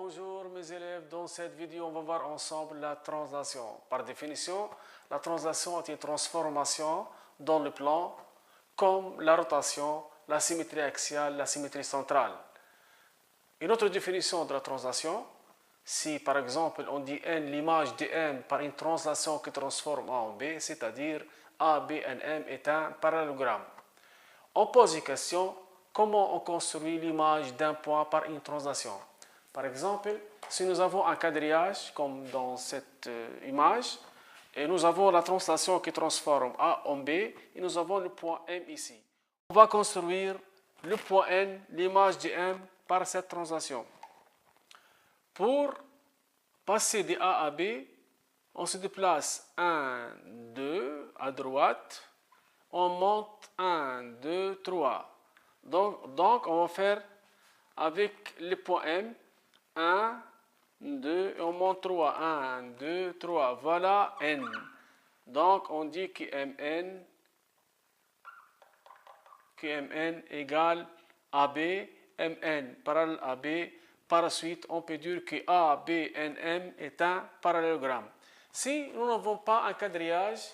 Bonjour mes élèves, dans cette vidéo on va voir ensemble la translation. Par définition, la translation est une transformation dans le plan comme la rotation, la symétrie axiale, la symétrie centrale. Une autre définition de la translation, si par exemple on dit n l'image de m par une translation qui transforme A en B, c'est-à-dire A, B, N, M est un parallélogramme. On pose une question, comment on construit l'image d'un point par une translation? Par exemple, si nous avons un quadrillage, comme dans cette image, et nous avons la translation qui transforme A en B, et nous avons le point M ici. On va construire le point N, l'image de M, par cette translation. Pour passer de A à B, on se déplace 1, 2 à droite, on monte 1, 2, 3. Donc on va faire avec le point M, 1, 2, et on monte 3. 1, 2, 3. Voilà N. Donc, on dit que Mn égale AB, Mn parallèle à B. Par la suite, on peut dire que ABNM est un parallélogramme. Si nous n'avons pas un quadrillage,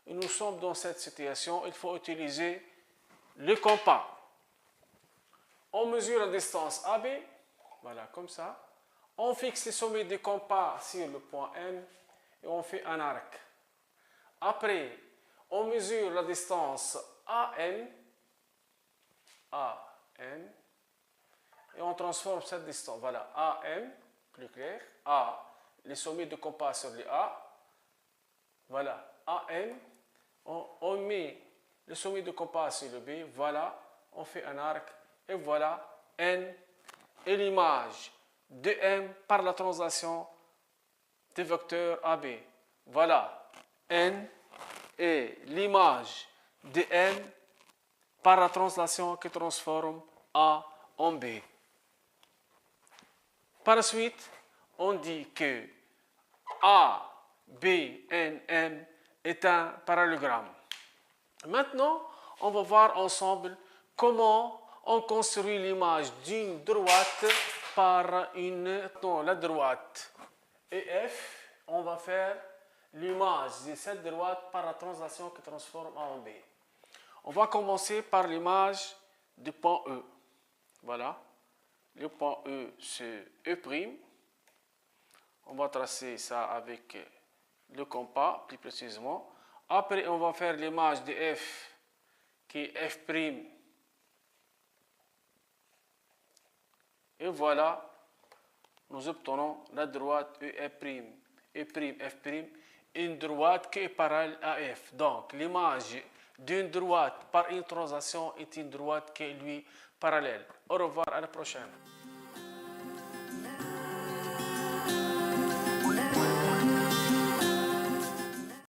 et nous sommes dans cette situation, il faut utiliser le compas. On mesure la distance AB. Voilà, comme ça. On fixe les sommets des compas sur le point M et on fait un arc. Après, on mesure la distance AM, et on transforme cette distance. Voilà, AM, plus clair, A, les sommets de compas sur les A. Voilà, AM, on met le sommet de compas sur le B. Voilà, on fait un arc et voilà N et l'image de M par la translation des vecteurs AB. Voilà N et l'image de M par la translation qui transforme A en B. Par la suite, on dit que A, B, N, M est un parallélogramme. Maintenant, on va voir ensemble comment on construit l'image d'une droite par la droite EF. On va faire l'image de cette droite par la translation qui transforme A en B. On va commencer par l'image du point E. Voilà. Le point E, c'est E'. On va tracer ça avec le compas, plus précisément. Après, on va faire l'image de F, qui est F'. Et voilà, nous obtenons la droite E', F', une droite qui est parallèle à F. Donc, l'image d'une droite par une translation est une droite qui est lui parallèle. Au revoir, à la prochaine.